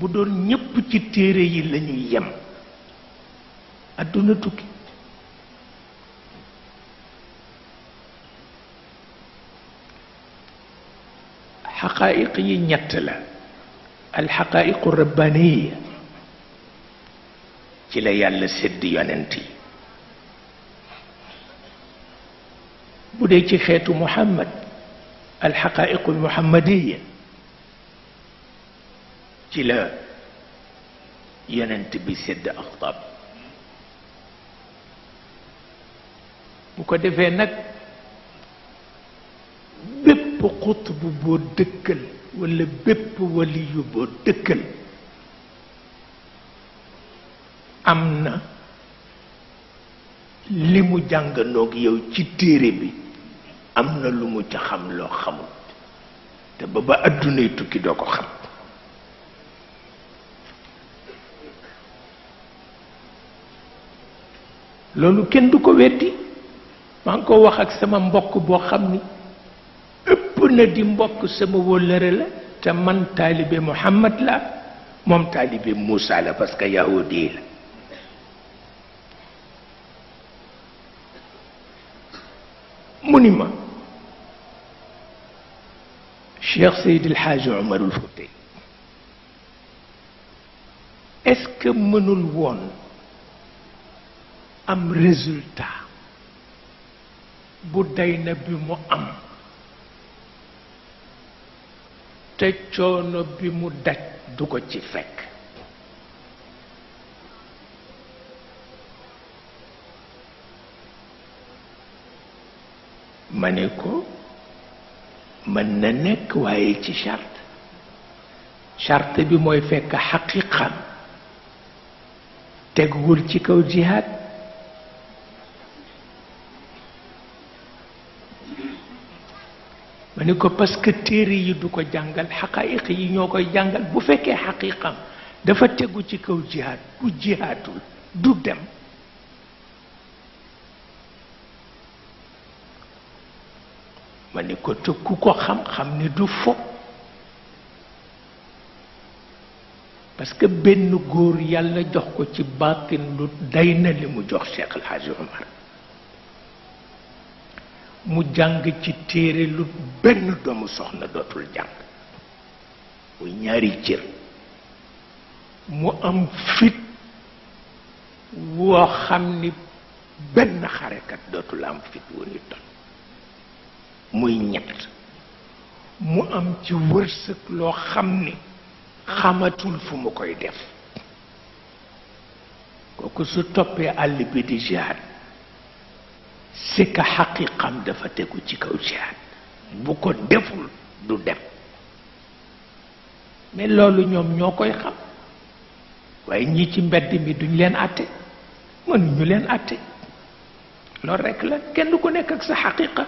bu doon ñépp ci téere yi lañuy yem àdduna tukki. xaqaayiq yi ñett la alxaqaayiqu rabbaniya ci la yàlla sédd yonent yi bu dee ci xeetu muhammad alxaqaayiqu almuhammadiya ci la yonent bi sédd axtaab bu ko defee nag bépp xutb boo dëkkal walla bépp waliyu boo dëkkal am na li mu jànganoog yow ci téere bi am na lu mu ca xam loo xamul te ba addunay tukki doo ko xam. loolu kenn du ko weddi maa ngi ko wax ak sama mbokk boo xam ni ëpp na di mbokk sama wóllëre la te man taalibe Muhammad la moom taalibe Moussa la parce que yahudi la mu ni ma Cheikh Seydi El Hadji Omarul Fouti est-ce que mënul woon am résultat bu day na bi mu am te coono bi mu daj du ko ci fekk ma ne ko mën na nekk waaye ci charte bi mooy fekk xaqiqam teguwul ci kaw jihaad ma ni ko parce que téere yi du ko jàngal xaqaayiq yi ñoo koy jàngal bu fekkee xaqiqam dafa tegu ci kaw jihaad bu jihaadul du dem ma ni ko te ku ko xam-xam ni du fo parce que benn góor yàlla jox ko ci baatin lu day na li mu jox Cheikh El Hadji Omar mu jàng ci téere lu benn doomu soxna dootul jàng muy ñaari cër mu am fit woo xam ni benn xarekat dootul am fit wu ni ton muy ñett mu am ci wërsëg loo xam ni xamatul fu mu koy def kooku su toppee àll bi di jihaad c'est que xaqiqam dafa tegu ci kaw jihaad bu ko deful du dem mais loolu ñoom ñoo koy xam waaye ñi ci mbedd mi duñ leen àtte mënuñu leen àtte loolu rekk la kenn du ko nekk ak sa xaqiqa